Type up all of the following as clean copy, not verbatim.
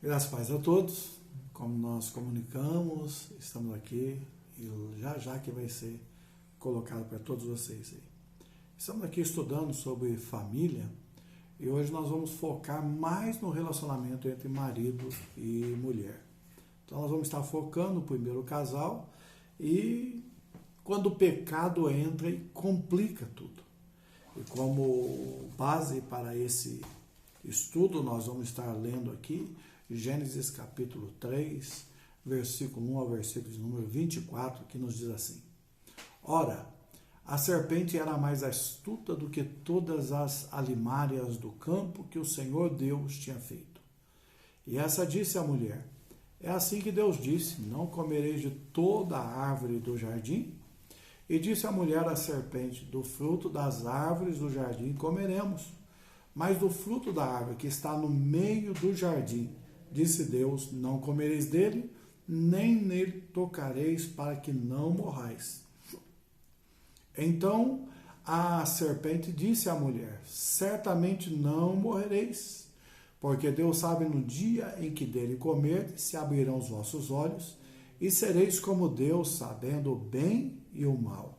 Graças a paz a todos, como nós comunicamos, estamos aqui e já que vai ser colocado para todos vocês aí. Estamos aqui estudando sobre família e hoje nós vamos focar mais no relacionamento entre marido e mulher. Então nós vamos estar focando primeiro o casal e quando o pecado entra e complica tudo. E como base para esse estudo nós vamos estar lendo aqui Gênesis capítulo 3, versículo 1 ao versículo de número 24, que nos diz assim: Ora, a serpente era mais astuta do que todas as alimárias do campo que o Senhor Deus tinha feito. E essa disse à mulher: É assim que Deus disse, não comereis de toda a árvore do jardim? E disse a mulher à serpente: Do fruto das árvores do jardim comeremos, mas do fruto da árvore que está no meio do jardim, disse Deus, não comereis dele, nem nele tocareis, para que não morrais. Então a serpente disse à mulher: Certamente não morrereis, porque Deus sabe no dia em que dele comerdes, se abrirão os vossos olhos, e sereis como Deus, sabendo o bem e o mal.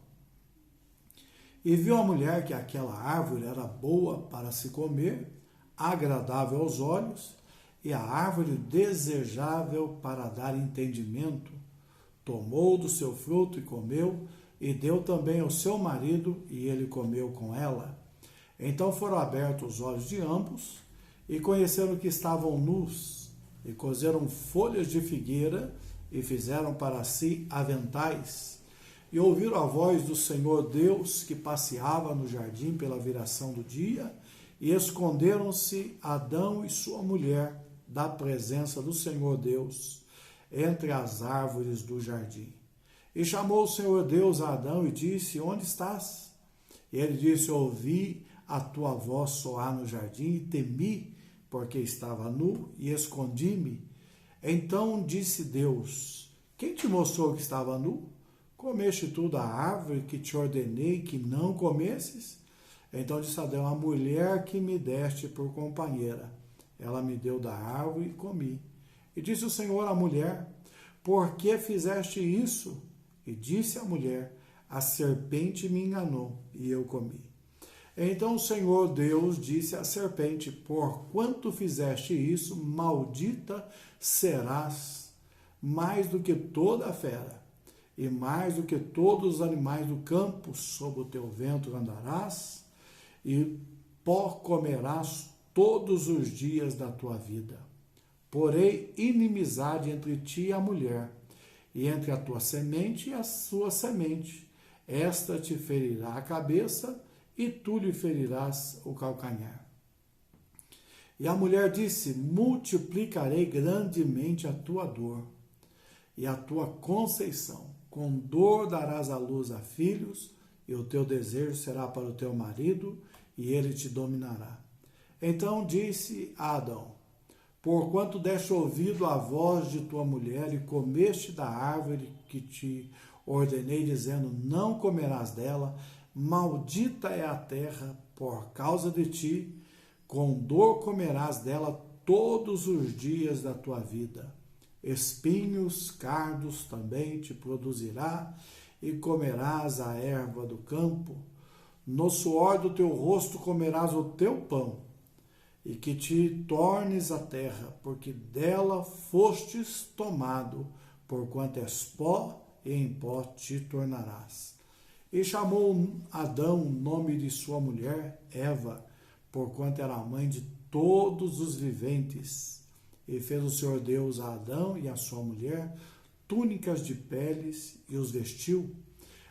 E viu a mulher que aquela árvore era boa para se comer, agradável aos olhos, e a árvore desejável para dar entendimento. Tomou do seu fruto e comeu, e deu também ao seu marido, e ele comeu com ela. Então foram abertos os olhos de ambos, e conheceram que estavam nus, e cozeram folhas de figueira, e fizeram para si aventais. E ouviram a voz do Senhor Deus, que passeava no jardim pela viração do dia, e esconderam-se Adão e sua mulher da presença do Senhor Deus entre as árvores do jardim. E chamou o Senhor Deus a Adão e disse: Onde estás? E ele disse: Ouvi a tua voz soar no jardim e temi, porque estava nu e escondi-me. Então disse Deus: Quem te mostrou que estava nu? Comeste tu da árvore que te ordenei que não comesses? Então disse Adão: A mulher que me deste por companheira, ela me deu da árvore e comi. E disse o Senhor à mulher: Por que fizeste isso? E disse a mulher: A serpente me enganou e eu comi. Então o Senhor Deus disse à serpente: Porquanto fizeste isso, maldita serás mais do que toda a fera, e mais do que todos os animais do campo. Sob o teu ventre andarás, e pó comerás todos os dias da tua vida. Porém, inimizade entre ti e a mulher, e entre a tua semente e a sua semente. Esta te ferirá a cabeça, e tu lhe ferirás o calcanhar. E a mulher disse: Multiplicarei grandemente a tua dor e a tua conceição. Com dor darás à luz a filhos, e o teu desejo será para o teu marido, e ele te dominará. Então disse a Adão: Porquanto deste ouvido à voz de tua mulher, e comeste da árvore que te ordenei, dizendo: Não comerás dela, maldita é a terra por causa de ti, com dor comerás dela todos os dias da tua vida. Espinhos, cardos também te produzirá, e comerás a erva do campo. No suor do teu rosto comerás o teu pão, e que te tornes a terra, porque dela fostes tomado, porquanto és pó, e em pó te tornarás. E chamou Adão o nome de sua mulher, Eva, porquanto era a mãe de todos os viventes. E fez o Senhor Deus a Adão e a sua mulher túnicas de peles, e os vestiu.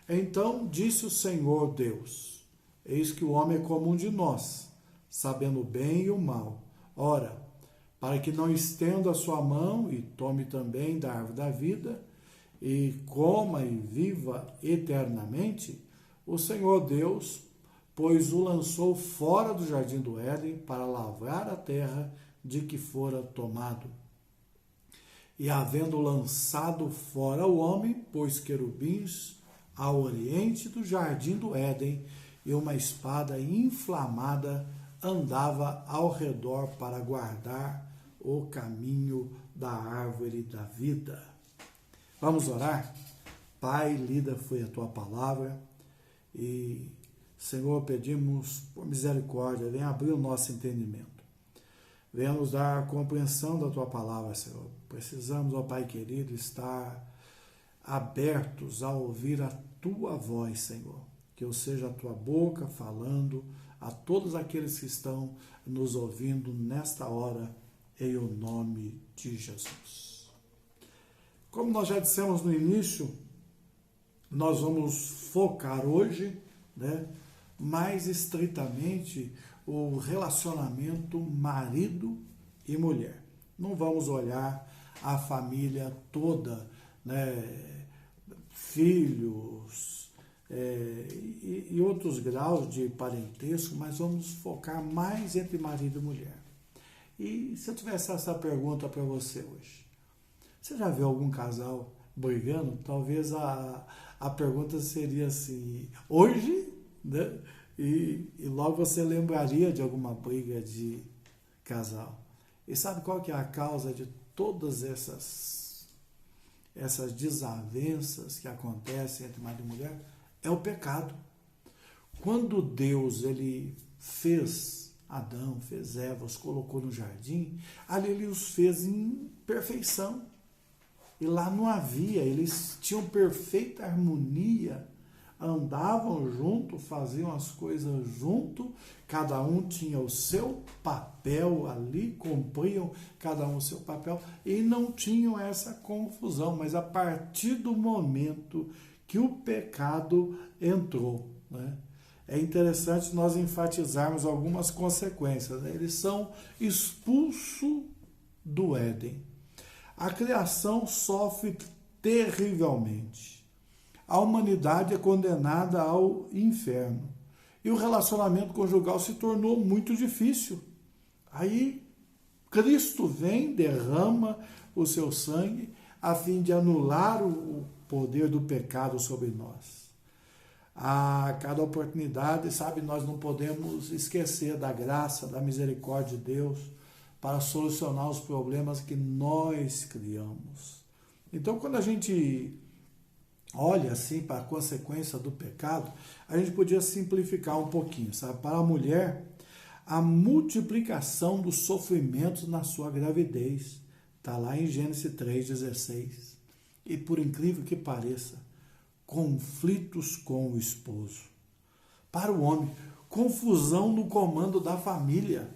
Então disse o Senhor Deus: Eis que o homem é como um de nós, sabendo o bem e o mal. Ora, para que não estenda a sua mão e tome também da árvore da vida, e coma e viva eternamente, o Senhor Deus, pois o lançou fora do jardim do Éden para lavrar a terra de que fora tomado. E havendo lançado fora o homem, pôs querubins ao oriente do jardim do Éden, e uma espada inflamada andava ao redor para guardar o caminho da árvore da vida. Vamos orar? Pai, lida foi a tua palavra e, Senhor, pedimos por misericórdia, venha abrir o nosso entendimento. Venha nos dar a compreensão da tua palavra, Senhor. Precisamos, ó Pai querido, estar abertos a ouvir a tua voz, Senhor. Que eu seja a tua boca falando a todos aqueles que estão nos ouvindo nesta hora, em o nome de Jesus. Como nós já dissemos no início, nós vamos focar hoje, mais estritamente o relacionamento marido e mulher. Não vamos olhar a família toda, filhos e outros graus de parentesco, mas vamos focar mais entre marido e mulher. E se eu tivesse essa pergunta para você hoje, você já viu algum casal brigando? Talvez a pergunta seria assim, hoje, E logo você lembraria de alguma briga de casal. E sabe qual que é a causa de todas essas desavenças que acontecem entre marido e mulher? É o pecado. Quando Deus ele fez Adão, fez Eva, os colocou no jardim, ali ele os fez em perfeição. E lá não havia, eles tinham perfeita harmonia, andavam junto, faziam as coisas junto, cada um tinha o seu papel ali, cumpriam cada um o seu papel e não tinham essa confusão. Mas a partir do momento que o pecado entrou, é interessante nós enfatizarmos algumas consequências. Eles são expulsos do Éden. A criação sofre terrivelmente. A humanidade é condenada ao inferno. E o relacionamento conjugal se tornou muito difícil. Aí Cristo vem, derrama o seu sangue a fim de anular o poder do pecado sobre nós. A cada oportunidade, nós não podemos esquecer da graça, da misericórdia de Deus para solucionar os problemas que nós criamos. Então, quando a gente olha assim para a consequência do pecado, a gente podia simplificar um pouquinho, Para a mulher, a multiplicação dos sofrimentos na sua gravidez. Está lá em Gênesis 3,16. E por incrível que pareça, conflitos com o esposo. Para o homem, confusão no comando da família.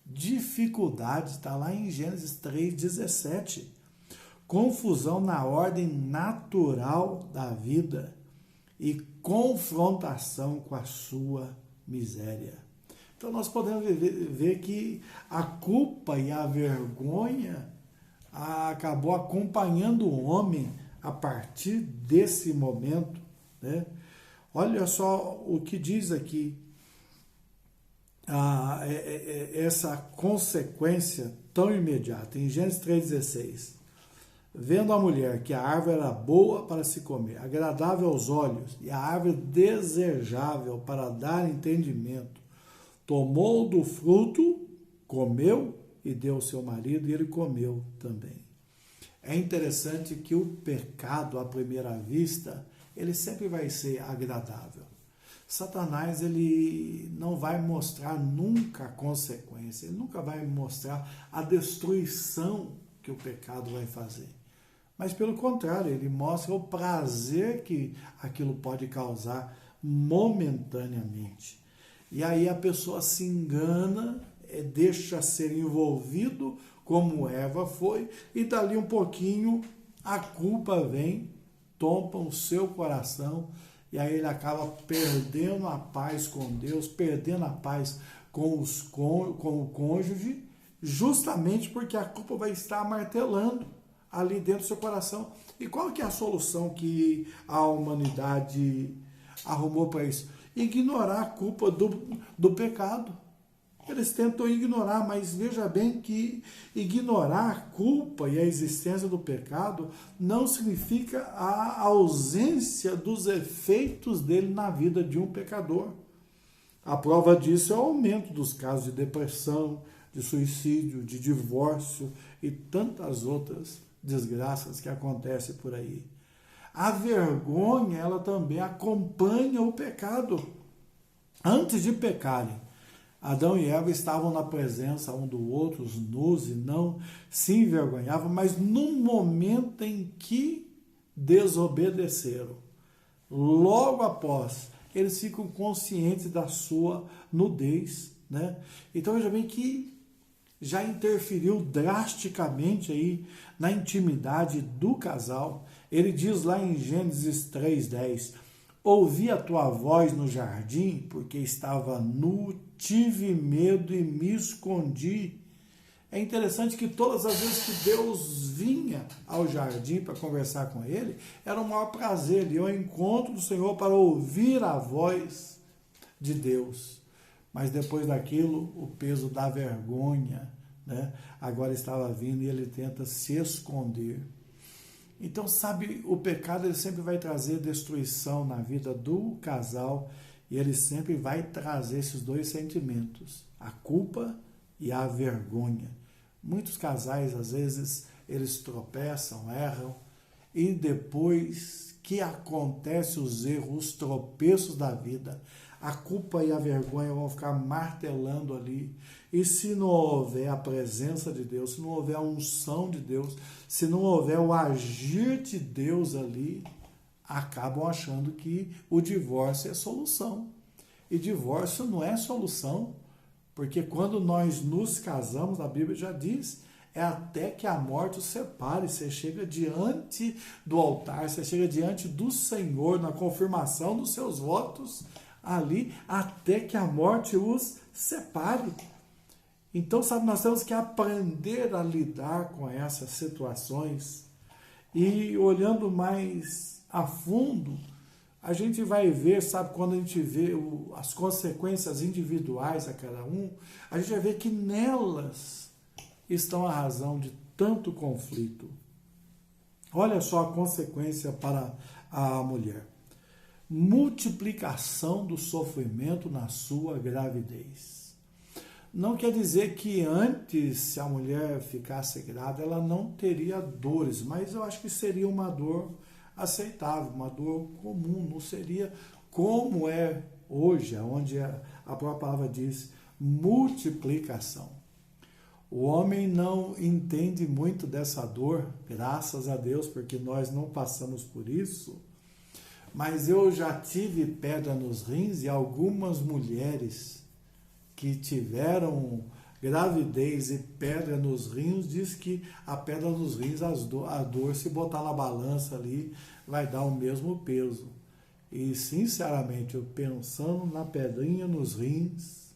Dificuldade, está lá em Gênesis 3,17. Confusão na ordem natural da vida e confrontação com a sua miséria. Então nós podemos ver que a culpa e a vergonha acabou acompanhando o homem a partir desse momento. Olha só o que diz aqui, essa consequência tão imediata, em Gênesis 3,16. Vendo a mulher que a árvore era boa para se comer, agradável aos olhos, e a árvore desejável para dar entendimento, tomou do fruto, comeu e deu ao seu marido, e ele comeu também. É interessante que o pecado, à primeira vista, ele sempre vai ser agradável. Satanás, ele não vai mostrar nunca a consequência, ele nunca vai mostrar a destruição que o pecado vai fazer. Mas, pelo contrário, ele mostra o prazer que aquilo pode causar momentaneamente. E aí a pessoa se engana, deixa ser envolvido, como Eva foi, e dali um pouquinho a culpa vem, tomba o seu coração, e aí ele acaba perdendo a paz com Deus, perdendo a paz com o cônjuge, justamente porque a culpa vai estar martelando ali dentro do seu coração. E qual que é a solução que a humanidade arrumou para isso? Ignorar a culpa do pecado. Eles tentam ignorar, mas veja bem que ignorar a culpa e a existência do pecado não significa a ausência dos efeitos dele na vida de um pecador. A prova disso é o aumento dos casos de depressão, de suicídio, de divórcio e tantas outras desgraças que acontecem por aí. A vergonha, ela também acompanha o pecado. Antes de pecarem, Adão e Eva estavam na presença um do outro, nus, e não se envergonhavam, mas no momento em que desobedeceram, logo após, eles ficam conscientes da sua nudez, né? Então veja bem que já interferiu drasticamente aí na intimidade do casal. Ele diz lá em Gênesis 3:10, ouvi a tua voz no jardim, porque estava nu, tive medo e me escondi. É interessante que todas as vezes que Deus vinha ao jardim para conversar com ele, era o maior prazer, ele ia ao encontro do Senhor para ouvir a voz de Deus. Mas depois daquilo, o peso da vergonha, né, agora estava vindo e ele tenta se esconder. Então, sabe, o pecado ele sempre vai trazer destruição na vida do casal e ele sempre vai trazer esses dois sentimentos, a culpa e a vergonha. Muitos casais, às vezes, eles tropeçam, erram, e depois que acontecem os erros, os tropeços da vida, a culpa e a vergonha vão ficar martelando ali. E se não houver a presença de Deus, se não houver a unção de Deus, se não houver o agir de Deus ali, acabam achando que o divórcio é solução. E divórcio não é solução, porque quando nós nos casamos, a Bíblia já diz, é até que a morte os separe. Você chega diante do altar, você chega diante do Senhor, na confirmação dos seus votos, ali, até que a morte os separe. Então, sabe, nós temos que aprender a lidar com essas situações e olhando mais a fundo, a gente vai ver, sabe, quando a gente vê as consequências individuais a cada um, a gente vai ver que nelas estão a razão de tanto conflito. Olha só a consequência para a mulher. Multiplicação do sofrimento na sua gravidez. Não quer dizer que antes, se a mulher ficasse grávida, ela não teria dores, mas eu acho que seria uma dor aceitável, uma dor comum, não seria como é hoje, onde a própria palavra diz multiplicação. O homem não entende muito dessa dor, graças a Deus, porque nós não passamos por isso, mas eu já tive pedra nos rins e algumas mulheres que tiveram gravidez e pedra nos rins, diz que a pedra nos rins, a dor, se botar na balança ali, vai dar o mesmo peso. E, sinceramente, eu pensando na pedrinha nos rins,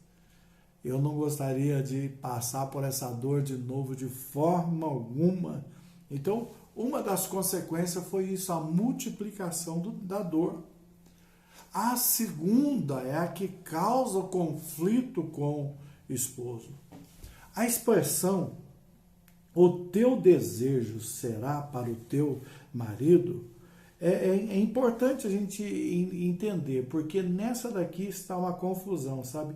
eu não gostaria de passar por essa dor de novo de forma alguma. Então, uma das consequências foi isso, a multiplicação da dor. A segunda é a que causa conflito com o esposo. A expressão, o teu desejo será para o teu marido, é importante a gente entender, porque nessa daqui está uma confusão, sabe?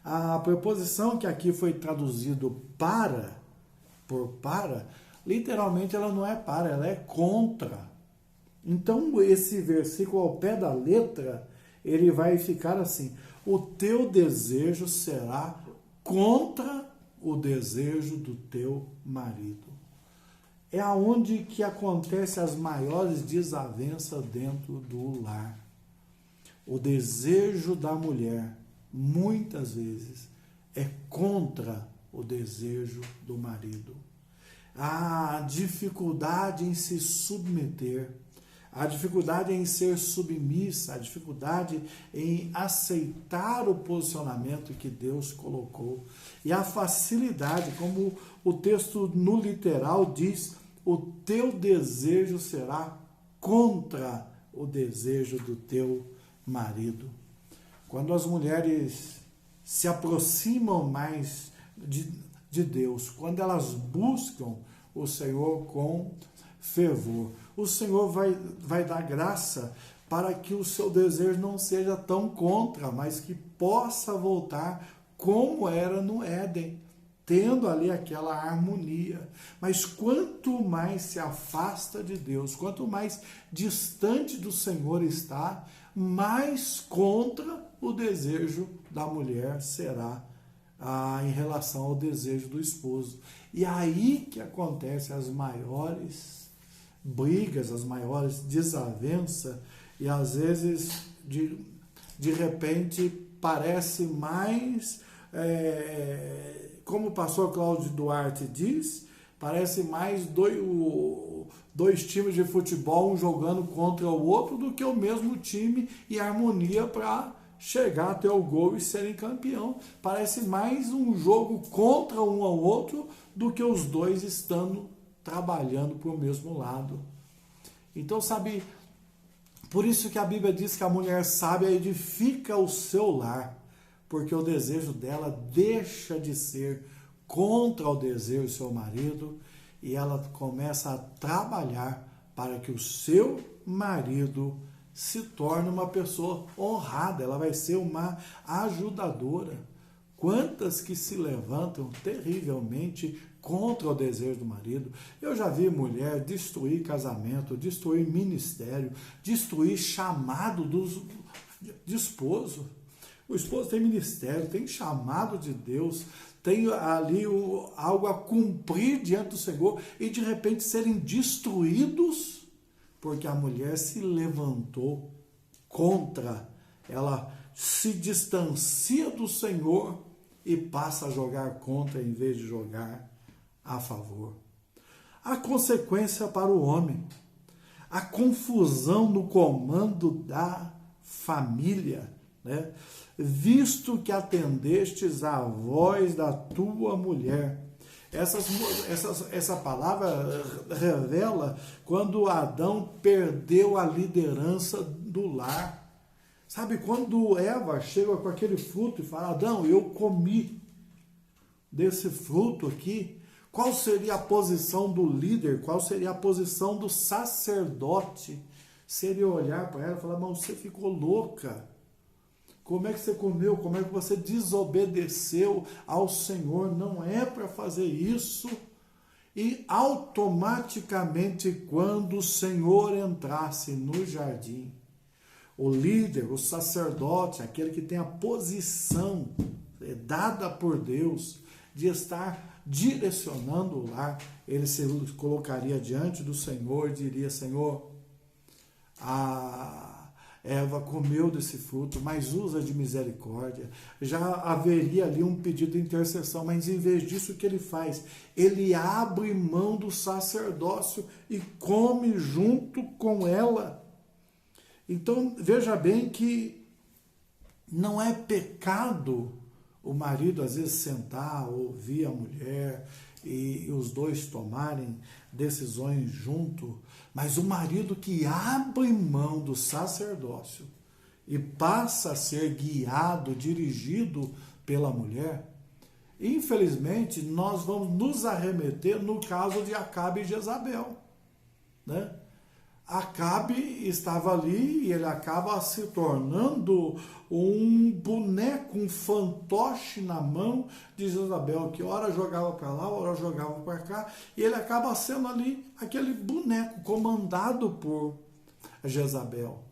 A preposição que aqui foi traduzido por para, literalmente ela não é para, ela é contra. Então esse versículo ao pé da letra, ele vai ficar assim, o teu desejo será contra o desejo do teu marido. É aonde que acontece as maiores desavenças dentro do lar. O desejo da mulher, muitas vezes, é contra o desejo do marido. A dificuldade em se submeter, a dificuldade em ser submissa, a dificuldade em aceitar o posicionamento que Deus colocou. E a facilidade, como o texto no literal diz, o teu desejo será contra o desejo do teu marido. Quando as mulheres se aproximam mais de Deus, quando elas buscam o Senhor com fervor, o Senhor vai dar graça para que o seu desejo não seja tão contra, mas que possa voltar como era no Éden. tendo ali aquela harmonia. Mas quanto mais se afasta de Deus, quanto mais distante do Senhor está, mais contra o desejo da mulher será em relação ao desejo do esposo. E aí que acontece as maiores brigas, as maiores desavenças, e às vezes de repente parece mais, como o pastor Cláudio Duarte diz, parece mais dois times de futebol, um jogando contra o outro, do que o mesmo time em harmonia para chegar até o gol e serem campeão. Parece mais um jogo contra um ao outro do que os dois estando trabalhando para o mesmo lado. Então, sabe, por isso que a Bíblia diz que a mulher sábia edifica o seu lar, porque o desejo dela deixa de ser contra o desejo do seu marido e ela começa a trabalhar para que o seu marido se torne uma pessoa honrada, ela vai ser uma ajudadora. Quantas que se levantam terrivelmente contra o desejo do marido. Eu já vi mulher destruir casamento, destruir ministério, destruir chamado de esposo. O esposo tem ministério, tem chamado de Deus, tem ali algo a cumprir diante do Senhor e de repente serem destruídos porque a mulher se levantou contra, ela se distancia do Senhor e passa a jogar contra em vez de jogar a favor. A consequência para o homem, a confusão no comando da família, né? Visto que atendestes à voz da tua mulher. Essa palavra revela quando Adão perdeu a liderança do lar. Sabe, quando Eva chega com aquele fruto e fala, Adão, eu comi desse fruto aqui, qual seria a posição do líder? Qual seria a posição do sacerdote? Seria olhar para ela e falar, mas você ficou louca. Como é que você comeu? Como é que você desobedeceu ao Senhor? Não é para fazer isso. E automaticamente, quando o Senhor entrasse no jardim, o líder, o sacerdote, aquele que tem a posição dada por Deus de estar direcionando o lar, ele se colocaria diante do Senhor e diria, Senhor, Eva comeu desse fruto, mas usa de misericórdia. Já haveria ali um pedido de intercessão, mas em vez disso, o que ele faz? Ele abre mão do sacerdócio e come junto com ela. Então, veja bem que não é pecado o marido, às vezes, sentar, ouvir a mulher e os dois tomarem decisões junto, mas o marido que abre mão do sacerdócio e passa a ser guiado, dirigido pela mulher, infelizmente nós vamos nos arremeter no caso de Acabe e Jezabel, né? Acabe estava ali e ele acaba se tornando um boneco, um fantoche na mão de Jezabel, que ora jogava para lá, ora jogava para cá, e ele acaba sendo ali aquele boneco comandado por Jezabel.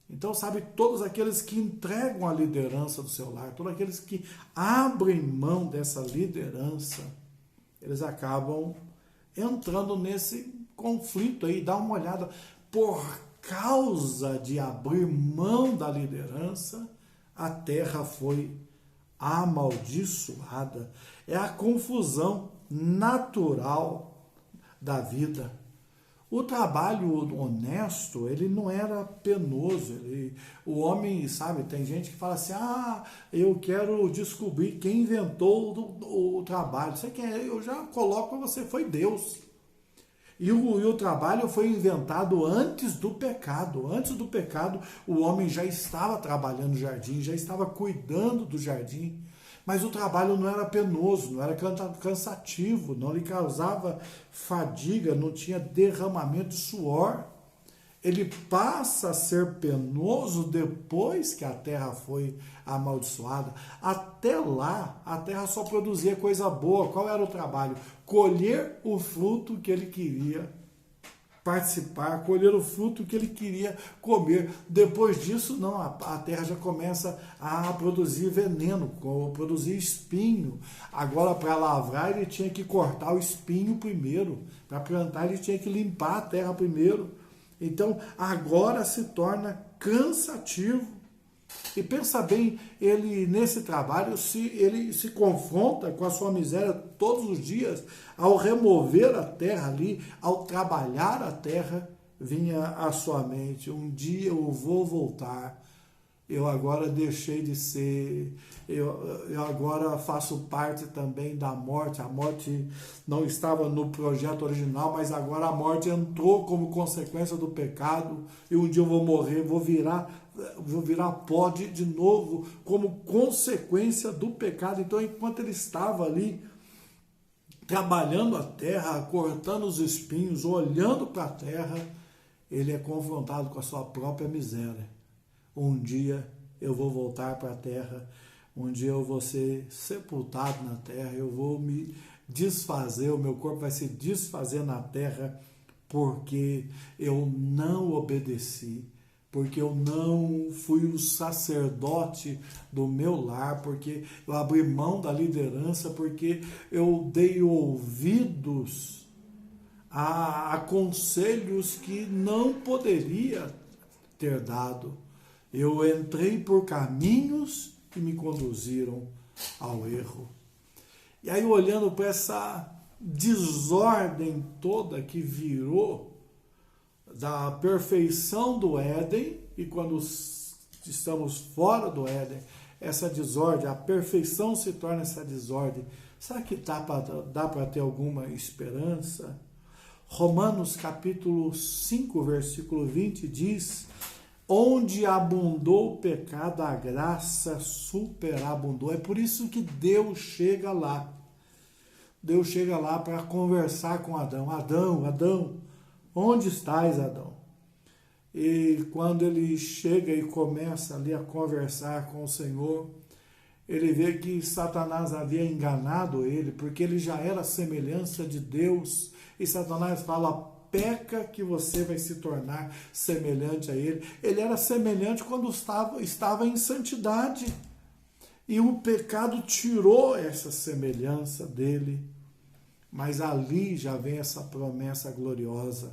Então, sabe, todos aqueles que entregam a liderança do seu lar, todos aqueles que abrem mão dessa liderança, eles acabam entrando nesse conflito aí. Dá uma olhada, por causa de abrir mão da liderança, a terra foi amaldiçoada. É a confusão natural da vida. O trabalho honesto, ele não era penoso. O homem, sabe, tem gente que fala assim, eu quero descobrir quem inventou o trabalho. Você quer? Eu já coloco para você, foi Deus. E o trabalho foi inventado antes do pecado. Antes do pecado, o homem já estava trabalhando no jardim, já estava cuidando do jardim. Mas o trabalho não era penoso, não era cansativo, não lhe causava fadiga, não tinha derramamento de suor. ele passa a ser penoso depois que a terra foi amaldiçoada. Até lá, a terra só produzia coisa boa. Qual era o trabalho? Colher o fruto que ele queria participar, colher o fruto que ele queria comer. Depois disso, não, a terra já começa a produzir veneno, produzir espinho. Agora, para lavrar, ele tinha que cortar o espinho primeiro. Para plantar, ele tinha que limpar a terra primeiro. Então, agora se torna cansativo. E pensa bem, ele nesse trabalho, ele se confronta com a sua miséria todos os dias, ao remover a terra ali, ao trabalhar a terra, vinha à sua mente: um dia eu vou voltar, eu agora deixei de ser, eu agora faço parte também da morte. A morte não estava no projeto original, mas agora a morte entrou como consequência do pecado, e um dia eu vou morrer, vou virar pó de novo, como consequência do pecado. Então, enquanto ele estava ali, trabalhando a terra, cortando os espinhos, olhando para a terra, ele é confrontado com a sua própria miséria. Um dia eu vou voltar para a terra, um dia eu vou ser sepultado na terra, eu vou me desfazer, o meu corpo vai se desfazer na terra, porque eu não obedeci, porque eu não fui o sacerdote do meu lar, porque eu abri mão da liderança, porque eu dei ouvidos a conselhos que não poderia ter dado. Eu entrei por caminhos que me conduziram ao erro. E aí, olhando para essa desordem toda que virou da perfeição do Éden, e quando estamos fora do Éden, essa desordem, a perfeição se torna essa desordem. Será que dá para ter alguma esperança? Romanos capítulo 5, versículo 20 diz: onde abundou o pecado, a graça superabundou. É por isso que Deus chega lá. Deus chega lá para conversar com Adão. Adão, onde estás, Adão? E quando ele chega e começa ali a conversar com o Senhor, ele vê que Satanás havia enganado ele, porque ele já era a semelhança de Deus. E Satanás fala: peca que você vai se tornar semelhante a ele. Ele era semelhante quando estava em santidade. E o pecado tirou essa semelhança dele. Mas ali já vem essa promessa gloriosa: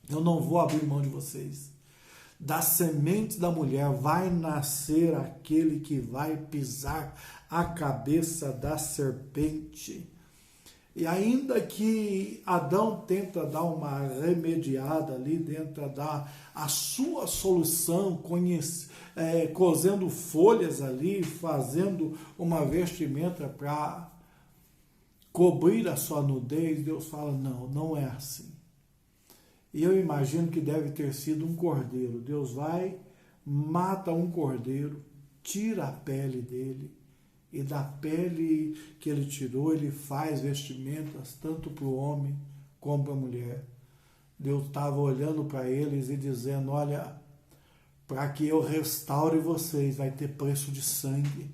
eu não vou abrir mão de vocês. Da semente da mulher vai nascer aquele que vai pisar a cabeça da serpente. E ainda que Adão tenta dar uma remediada ali, tenta dar a sua solução, cozendo folhas ali, fazendo uma vestimenta para cobrir a sua nudez, Deus fala: não, não é assim. E eu imagino que deve ter sido um cordeiro. Deus vai, mata um cordeiro, tira a pele dele, e da pele que ele tirou, ele faz vestimentas tanto para o homem como para a mulher. Deus estava olhando para eles e dizendo: olha, para que eu restaure vocês, vai ter preço de sangue.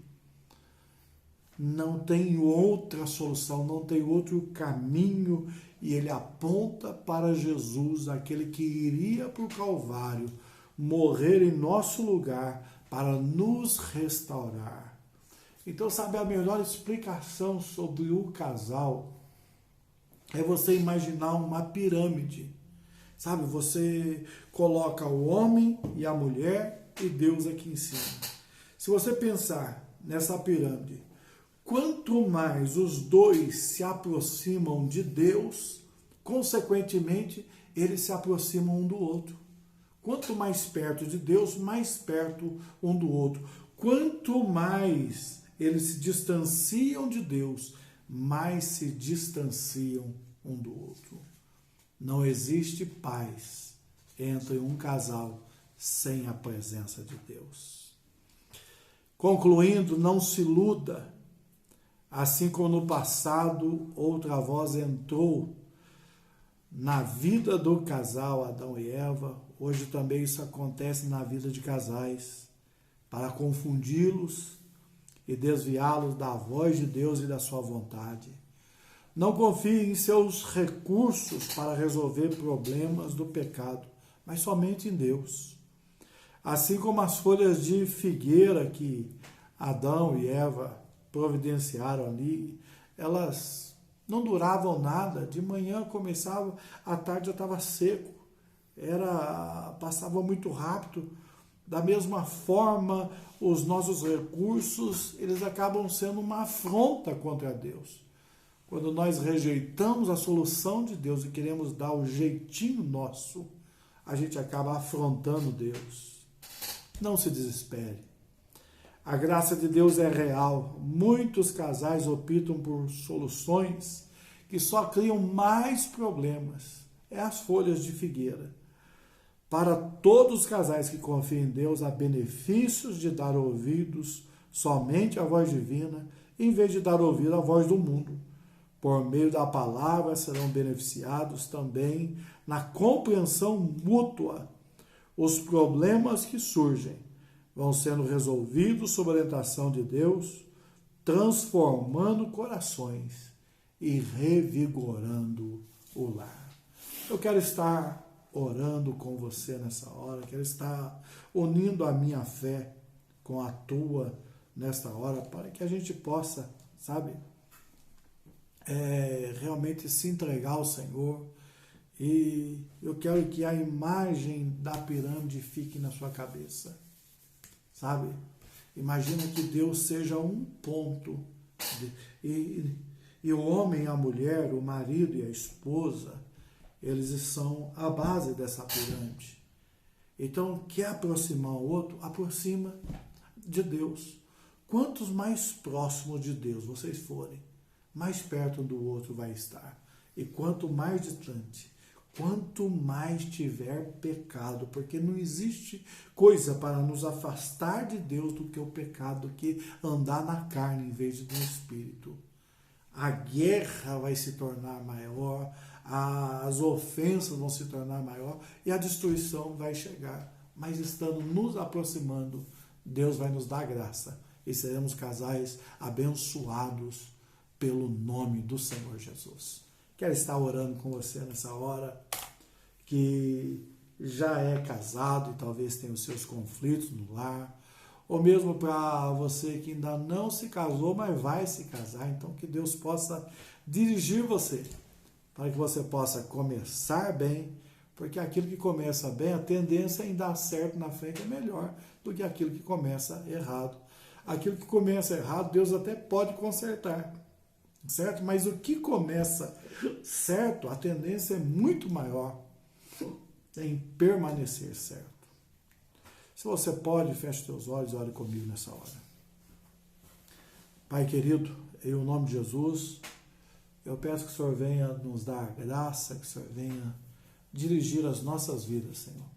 Não tem outra solução, não tem outro caminho. E ele aponta para Jesus, aquele que iria para o Calvário, morrer em nosso lugar para nos restaurar. Então, sabe, a melhor explicação sobre o casal é você imaginar uma pirâmide. Sabe, você coloca o homem e a mulher e Deus aqui em cima. Se você pensar nessa pirâmide, quanto mais os dois se aproximam de Deus, consequentemente, eles se aproximam um do outro. Quanto mais perto de Deus, mais perto um do outro. Quanto mais eles se distanciam de Deus, mais se distanciam um do outro. Não existe paz entre um casal sem a presença de Deus. Concluindo, não se iluda. Assim como no passado outra voz entrou na vida do casal Adão e Eva, hoje também isso acontece na vida de casais, para confundi-los e desviá-los da voz de Deus e da sua vontade. Não confie em seus recursos para resolver problemas do pecado, mas somente em Deus. Assim como as folhas de figueira que Adão e Eva providenciaram ali, elas não duravam nada. De manhã começava, à tarde já estava seco. Passava muito rápido. Da mesma forma, os nossos recursos, eles acabam sendo uma afronta contra Deus. Quando nós rejeitamos a solução de Deus e queremos dar o jeitinho nosso, a gente acaba afrontando Deus. Não se desespere. A graça de Deus é real. Muitos casais optam por soluções que só criam mais problemas. É as folhas de figueira. Para todos os casais que confiam em Deus, há benefícios de dar ouvidos somente à voz divina, em vez de dar ouvido à voz do mundo. Por meio da palavra serão beneficiados também na compreensão mútua. Os problemas que surgem vão sendo resolvidos sob a orientação de Deus, transformando corações e revigorando o lar. Eu quero estar orando com você nessa hora, quero estar unindo a minha fé com a tua nesta hora, para que a gente possa, realmente se entregar ao Senhor. E eu quero que a imagem da pirâmide fique na sua cabeça, Imagina que Deus seja um ponto, e o homem e a mulher, o marido e a esposa, eles são a base dessa pirâmide. Então, quer aproximar o outro? Aproxima de Deus. Quantos mais próximos de Deus vocês forem, mais perto do outro vai estar. E quanto mais distante, quanto mais tiver pecado, porque não existe coisa para nos afastar de Deus do que o pecado, do que andar na carne em vez de no espírito. A guerra vai se tornar maior, as ofensas vão se tornar maior e a destruição vai chegar. Mas estando nos aproximando, Deus vai nos dar graça e seremos casais abençoados pelo nome do Senhor Jesus. Quero estar orando com você nessa hora, que já é casado e talvez tenha os seus conflitos no lar, ou mesmo para você que ainda não se casou, mas vai se casar. Então, que Deus possa dirigir você, para que você possa começar bem, porque aquilo que começa bem, a tendência em dar certo na frente é melhor do que aquilo que começa errado. Aquilo que começa errado, Deus até pode consertar, certo? Mas o que começa certo, a tendência é muito maior em permanecer certo. Se você pode, feche seus olhos e ore comigo nessa hora. Pai querido, em nome de Jesus, eu peço que o Senhor venha nos dar graça, que o Senhor venha dirigir as nossas vidas, Senhor.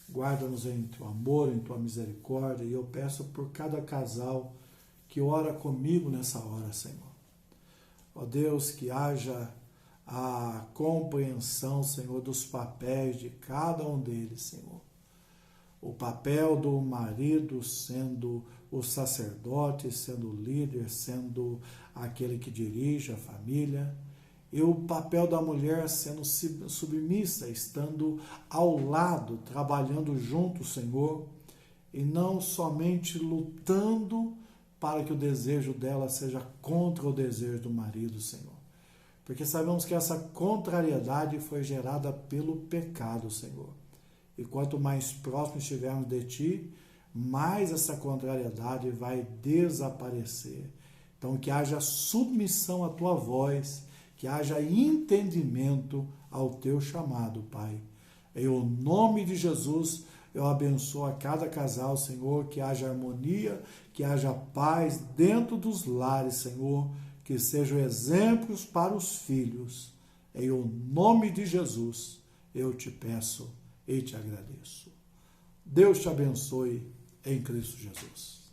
Guarda-nos em Teu amor, em Tua misericórdia, e eu peço por cada casal que ora comigo nessa hora, Senhor. Ó Deus, que haja a compreensão, Senhor, dos papéis de cada um deles, Senhor. O papel do marido sendo o sacerdote, sendo o líder, sendo aquele que dirige a família, e o papel da mulher sendo submissa, estando ao lado, trabalhando junto, Senhor, e não somente lutando para que o desejo dela seja contra o desejo do marido, Senhor. Porque sabemos que essa contrariedade foi gerada pelo pecado, Senhor. E quanto mais próximo estivermos de Ti, mais essa contrariedade vai desaparecer. Então, que haja submissão à Tua voz, que haja entendimento ao Teu chamado, Pai. Em o nome de Jesus, eu abençoo a cada casal, Senhor, que haja harmonia, que haja paz dentro dos lares, Senhor, que sejam exemplos para os filhos. Em o nome de Jesus, eu te peço e te agradeço. Deus te abençoe em Cristo Jesus.